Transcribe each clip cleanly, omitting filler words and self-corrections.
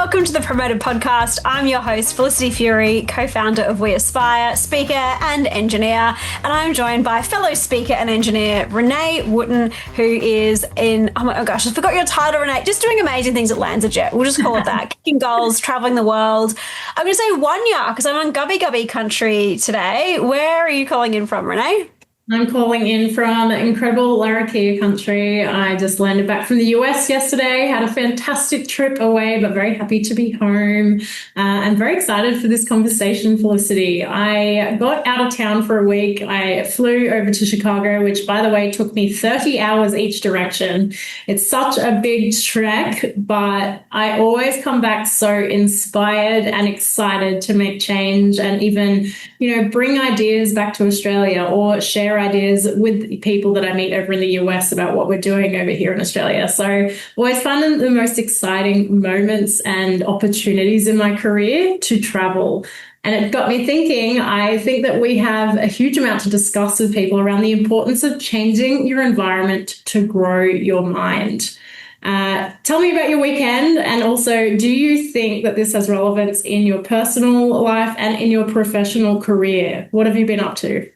welcome to the Promoted Podcast. I'm your host, Felicity Fury, co-founder of We Aspire, speaker and engineer, and I'm joined by fellow speaker and engineer Renee Wooten, who is oh gosh, I forgot your title, Renee, just doing amazing things at LanzaJet. We'll just call it that. Kicking goals, traveling the world. I'm going to say Wanya because I'm on Gubby Gubby country today. Where are you calling in from, Renee? I'm calling in from incredible Larrakia country. I just landed back from the US yesterday, had a fantastic trip away, but very happy to be home and very excited for this conversation, Felicity. I got out of town for a week. I flew over to Chicago, which, by the way, took me 30 hours each direction. It's such a big trek, but I always come back so inspired and excited to make change and even, bring ideas back to Australia or share ideas with people that I meet over in the US about what we're doing over here in Australia. So always find the most exciting moments and opportunities in my career to travel. And it got me thinking, I think that we have a huge amount to discuss with people around the importance of changing your environment to grow your mind. Tell me about your weekend, and also, do you think that this has relevance in your personal life and in your professional career? What have you been up to?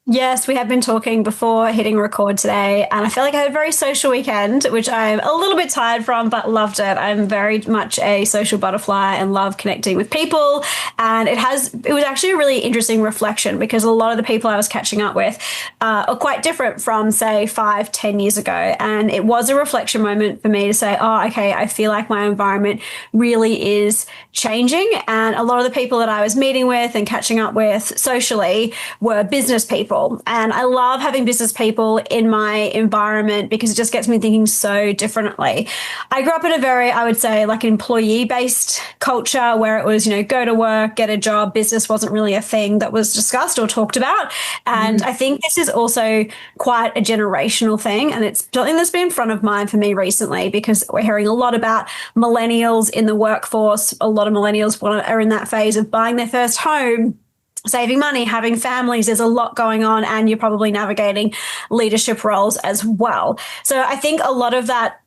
Yes, we have been talking before hitting record today, and I feel like I had a very social weekend, which I'm a little bit tired from, but loved it. I'm very much a social butterfly and love connecting with people. And it was actually a really interesting reflection because a lot of the people I was catching up with are quite different from, say, 5-10 years ago. And it was a reflection moment for me to say, oh, okay, I feel like my environment really is changing. And a lot of the people that I was meeting with and catching up with socially were business people. And I love having business people in my environment because it just gets me thinking so differently. I grew up in a very, I would say, like employee-based culture where it was, go to work, get a job. Business wasn't really a thing that was discussed or talked about. And I think this is also quite a generational thing. And it's something that's been front of mind for me recently because we're hearing a lot about millennials in the workforce. A lot of millennials are in that phase of buying their first home, saving money, having families. There's a lot going on, and you're probably navigating leadership roles as well. So I think a lot of that,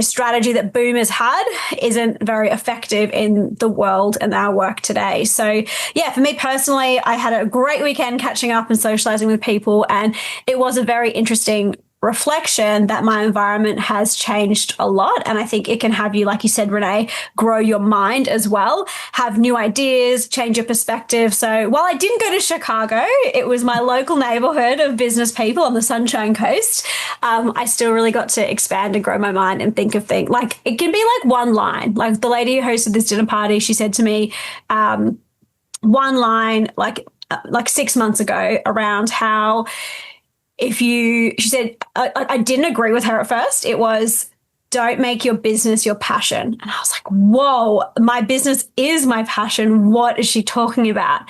strategy that boomers had isn't very effective in the world and our work today. So yeah, for me personally, I had a great weekend catching up and socializing with people, and it was a very interesting reflection that my environment has changed a lot. And I think it can have you, like you said, Renee, grow your mind as well, have new ideas, change your perspective. So while I didn't go to Chicago, it was my local neighborhood of business people on the Sunshine Coast. I still really got to expand and grow my mind and think of things. Like it can be like one line, like the lady who hosted this dinner party, she said to me, one line, like 6 months ago around how she said, I didn't agree with her at first. It was, don't make your business your passion. And I was like, whoa, my business is my passion. What is she talking about?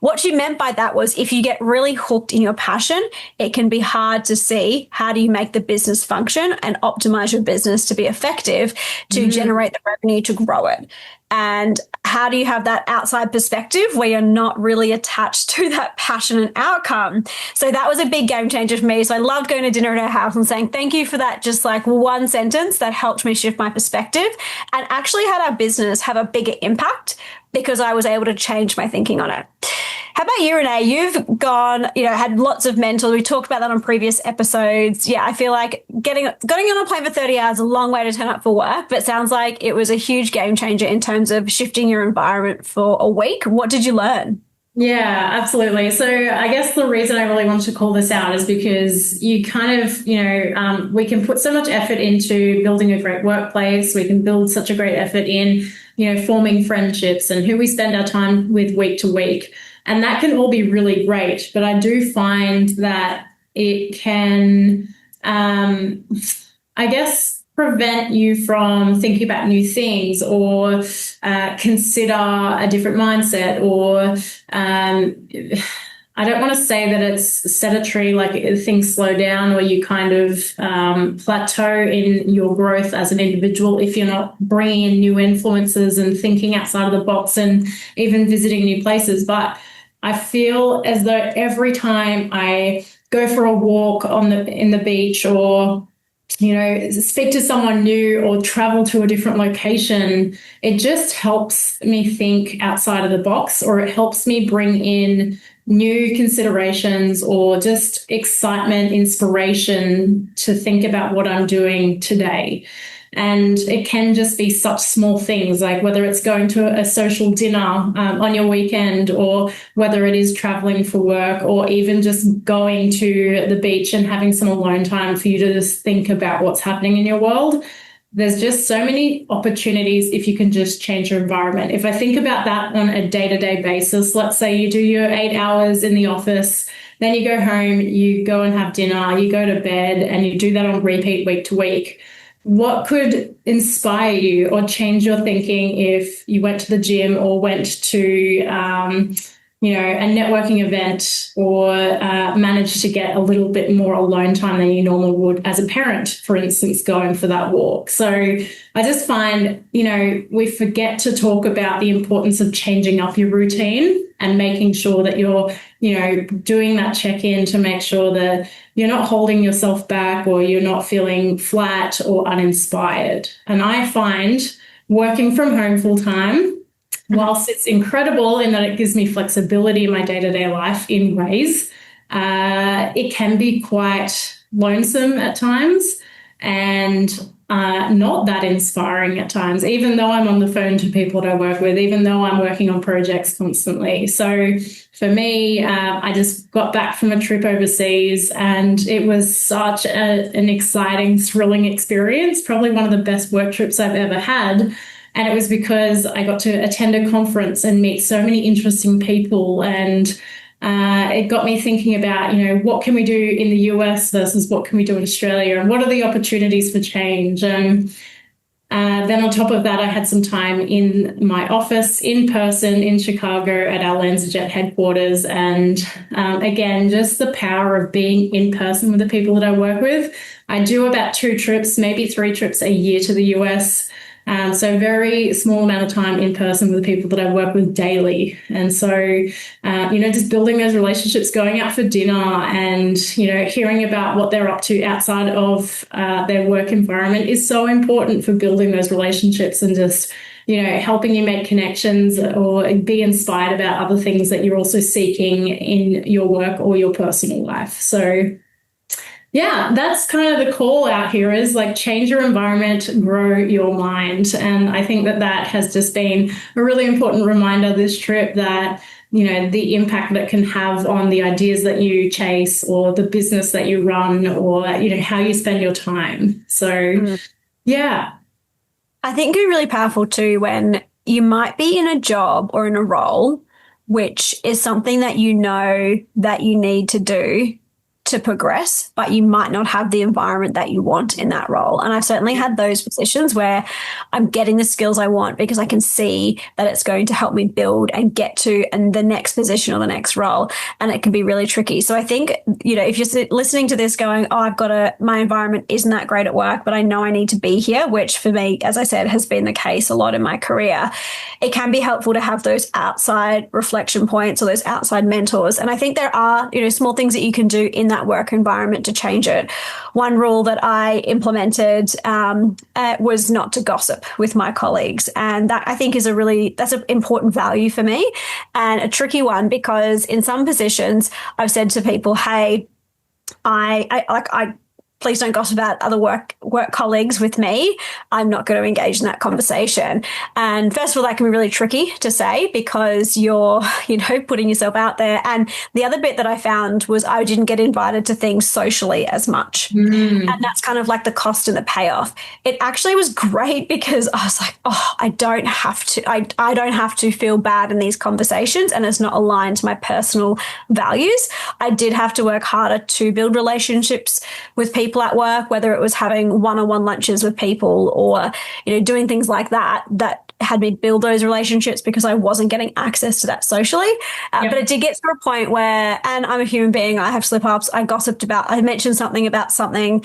What she meant by that was if you get really hooked in your passion, it can be hard to see how do you make the business function and optimize your business to be effective, to generate the revenue, to grow it. And how do you have that outside perspective where you're not really attached to that passion and outcome? So that was a big game changer for me. So I loved going to dinner at her house and saying, thank you for that. Just like one sentence that helped me shift my perspective and actually had our business have a bigger impact because I was able to change my thinking on it. How about you, Renee? You've gone, had lots of mentors. We talked about that on previous episodes. Yeah, I feel like getting on a plane for 30 hours is a long way to turn up for work, but it sounds like it was a huge game changer in terms of shifting your environment for a week. What did you learn? Yeah, absolutely. So I guess the reason I really wanted to call this out is because you kind of, we can put so much effort into building a great workplace. We can build such a great effort in, forming friendships and who we spend our time with week to week. And that can all be really great. But I do find that it can, prevent you from thinking about new things or consider a different mindset or I don't want to say that it's sedentary, like things slow down or you kind of plateau in your growth as an individual if you're not bringing in new influences and thinking outside of the box and even visiting new places. But I feel as though every time I go for a walk in the beach or speak to someone new or travel to a different location, it just helps me think outside of the box, or it helps me bring in new considerations or just excitement, inspiration to think about what I'm doing today. And it can just be such small things, like whether it's going to a social dinner on your weekend, or whether it is traveling for work, or even just going to the beach and having some alone time for you to just think about what's happening in your world. There's just so many opportunities if you can just change your environment. If I think about that on a day-to-day basis, let's say you do your 8 hours in the office, then you go home, you go and have dinner, you go to bed, and you do that on repeat week to week. What could inspire you or change your thinking if you went to the gym or went to, a networking event, or managed to get a little bit more alone time than you normally would as a parent, for instance, going for that walk? So I just find, we forget to talk about the importance of changing up your routine and making sure that you're, doing that check-in to make sure that you're not holding yourself back, or you're not feeling flat or uninspired. And I find working from home full time, whilst it's incredible in that it gives me flexibility in my day-to-day life in ways, it can be quite lonesome at times, and not that inspiring at times, even though I'm on the phone to people that I work with, even though I'm working on projects constantly. So for me, I just got back from a trip overseas, and it was such an exciting, thrilling experience, probably one of the best work trips I've ever had. And it was because I got to attend a conference and meet so many interesting people. And it got me thinking about, what can we do in the US versus what can we do in Australia? And what are the opportunities for change? And then on top of that, I had some time in my office in person in Chicago at our LanzaJet headquarters. And again, just the power of being in person with the people that I work with. I do about 2 trips, maybe 3 trips a year to the US. So very small amount of time in person with the people that I work with daily. And so, just building those relationships, going out for dinner, and, hearing about what they're up to outside of their work environment is so important for building those relationships, and just, helping you make connections or be inspired about other things that you're also seeking in your work or your personal life. So yeah, that's kind of the call out here, is like change your environment, grow your mind. And I think that has just been a really important reminder this trip, that, the impact that can have on the ideas that you chase, or the business that you run, or, how you spend your time. So, yeah. I think it's really powerful too when you might be in a job or in a role, which is something that that you need to do to progress, but you might not have the environment that you want in that role. And I've certainly had those positions where I'm getting the skills I want because I can see that it's going to help me build and get to the next position or the next role. And it can be really tricky. So I think, if you're listening to this going, my environment isn't that great at work, but I know I need to be here, which for me, as I said, has been the case a lot in my career. It can be helpful to have those outside reflection points or those outside mentors. And I think there are, small things that you can do in that work environment to change it. One rule that I implemented was not to gossip with my colleagues. And that, I think, that's an important value for me, and a tricky one, because in some positions I've said to people, hey, I please don't gossip about other work colleagues with me. I'm not going to engage in that conversation. And first of all, that can be really tricky to say because you're, putting yourself out there. And the other bit that I found was I didn't get invited to things socially as much. And that's kind of like the cost and the payoff. It actually was great because I was like, I don't have to feel bad in these conversations, and it's not aligned to my personal values. I did have to work harder to build relationships with people at work, whether it was having one-on-one lunches with people or, doing things like that had me build those relationships because I wasn't getting access to that socially. But it did get to a point where, and I'm a human being, I have slip-ups, I mentioned something about something,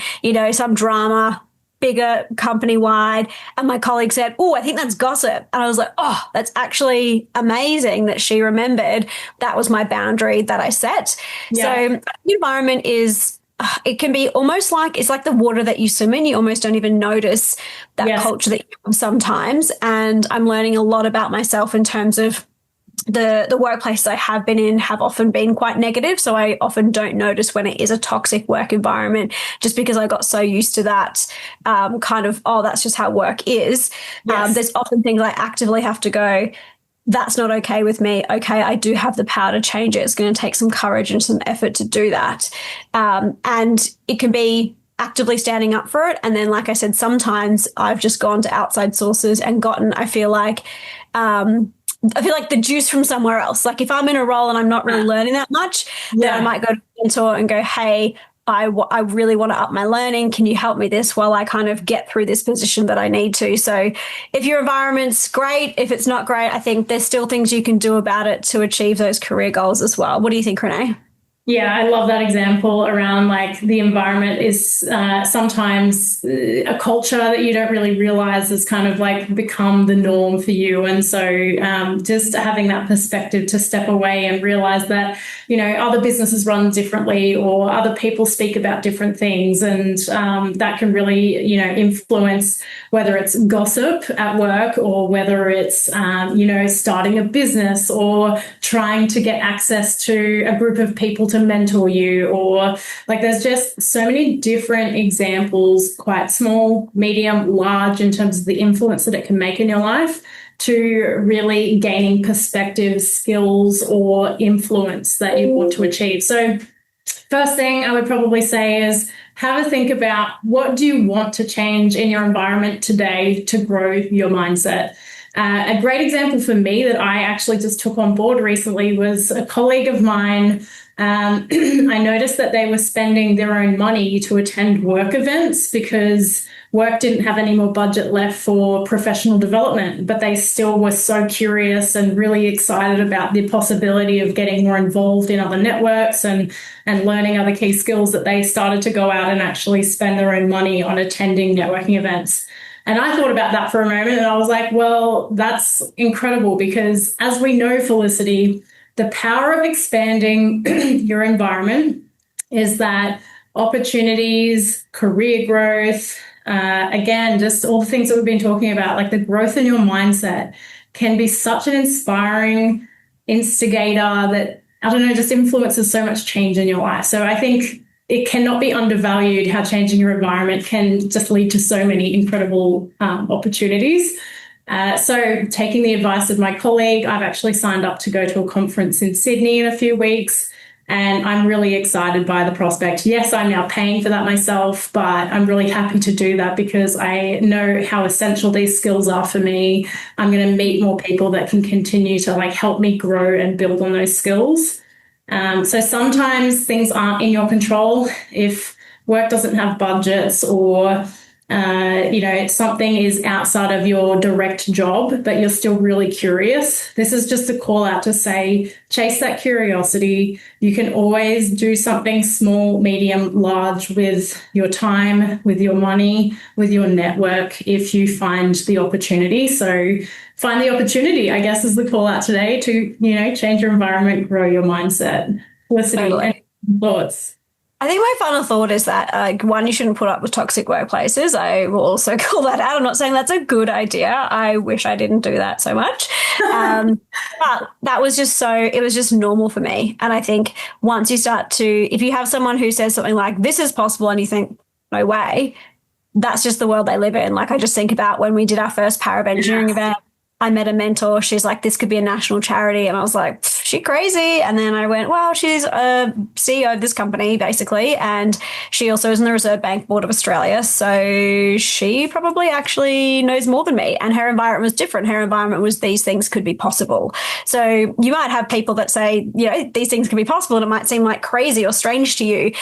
some drama, bigger company-wide, and my colleague said, I think that's gossip. And I was like, that's actually amazing that she remembered that was my boundary that I set. So the environment is it can be almost like it's like the water that you swim in. You almost don't even notice that Yes. culture that you have sometimes. And I'm learning a lot about myself in terms of the workplaces I have been in have often been quite negative. So I often don't notice when it is a toxic work environment just because I got so used to that kind of, oh, that's just how work is. Yes. There's often things I actively have to go, that's not okay with me. Okay, I do have the power to change it. It's going to take some courage and some effort to do that. And it can be actively standing up for it. And then, like I said, sometimes I've just gone to outside sources and gotten, I feel like the juice from somewhere else. Like if I'm in a role and I'm not really learning that much, then I might go to a mentor and go, hey, I really want to up my learning. Can you help me this while I kind of get through this position that I need to? So if your environment's great, if it's not great, I think there's still things you can do about it to achieve those career goals as well. What do you think, Renee? Yeah, I love that example around like the environment is sometimes a culture that you don't really realize has kind of like become the norm for you. And so just having that perspective to step away and realize that, you know, other businesses run differently or other people speak about different things. And that can really, you know, influence whether it's gossip at work or whether it's, you know, starting a business or trying to get access to a group of people to mentor you, or like there's just so many different examples, quite small, medium, large, in terms of the influence that it can make in your life to really gaining perspective, skills, or influence that you want to achieve. So first thing I would probably say is have a think about what do you want to change in your environment today to grow your mindset. A great example for me that I actually just took on board recently was a colleague of mine. I noticed that they were spending their own money to attend work events because work didn't have any more budget left for professional development, but they still were so curious and really excited about the possibility of getting more involved in other networks and learning other key skills that they started to go out and actually spend their own money on attending networking events. And I thought about that for a moment and I was like, well, that's incredible because as we know, Felicity, the power of expanding your environment is that opportunities, career growth, again, just all the things that we've been talking about, like the growth in your mindset can be such an inspiring instigator that, I don't know, just influences so much change in your life. So I think it cannot be undervalued how changing your environment can just lead to so many incredible opportunities. So taking the advice of my colleague, I've actually signed up to go to a conference in Sydney in a few weeks, and I'm really excited by the prospect. Yes, I'm now paying for that myself, but I'm really happy to do that because I know how essential these skills are for me. I'm going to meet more people that can continue to like help me grow and build on those skills. So sometimes things aren't in your control. If work doesn't have budgets or you know, something is outside of your direct job, but you're still really curious. This is just a call out to say, chase that curiosity. You can always do something small, medium, large with your time, with your money, with your network, if you find the opportunity. So find the opportunity, I guess, is the call out today to, you know, change your environment, grow your mindset. Felicity, any thoughts? I think my final thought is that, one, you shouldn't put up with toxic workplaces. I will also call that out. I'm not saying that's a good idea. I wish I didn't do that so much. But that was just it was just normal for me. And I think once you start to, if you have someone who says something like, this is possible, and you think, no way, that's just the world they live in. Like I just think about when we did our first Power of Engineering event, I met a mentor. She's like, this could be a national charity. And I was like, she crazy. And then I went, well, she's a CEO of this company, basically. And she also is in the Reserve Bank Board of Australia. So she probably actually knows more than me. And her environment was different. Her environment was these things could be possible. So you might have people that say, you know, these things can be possible. And it might seem like crazy or strange to you.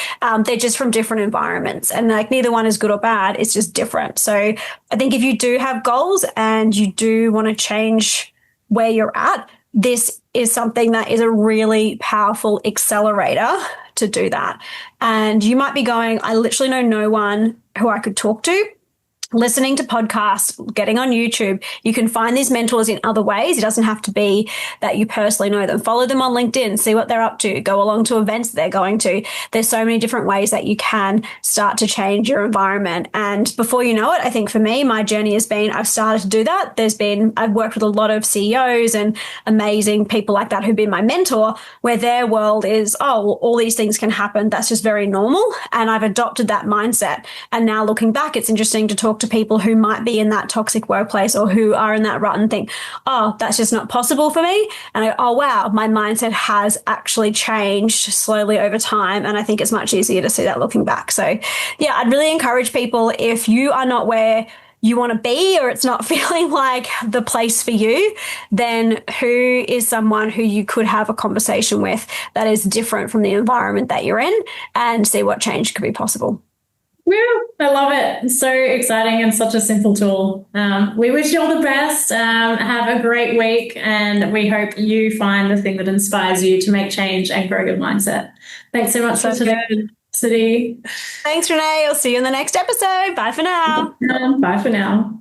They're just from different environments. And like neither one is good or bad. It's just different. So I think if you do have goals and you do want to change where you're at, this is something that is a really powerful accelerator to do that. And you might be going, I literally know no one who I could talk to. listening to podcasts, getting on YouTube. You can find these mentors in other ways. It doesn't have to be that you personally know them. Follow them on LinkedIn, see what they're up to, go along to events they're going to. There's so many different ways that you can start to change your environment. And before you know it, I think for me, my journey has been, I've started to do that. I've worked with a lot of CEOs and amazing people like that who've been my mentor, where their world is, oh, well, all these things can happen. That's just very normal. And I've adopted that mindset. And now looking back, it's interesting to talk to people who might be in that toxic workplace or who are in that rut and think, oh, that's just not possible for me. And oh, wow, my mindset has actually changed slowly over time. And I think it's much easier to see that looking back. So yeah, I'd really encourage people, if you are not where you want to be, or it's not feeling like the place for you, then who is someone who you could have a conversation with that is different from the environment that you're in, and see what change could be possible. Woo, I love it. It's so exciting and such a simple tool. We wish you all the best. Have a great week, and we hope you find the thing that inspires you to make change and grow your mindset. Thanks so much for today, City. Thanks, Renee. I'll see you in the next episode. Bye for now. Bye for now.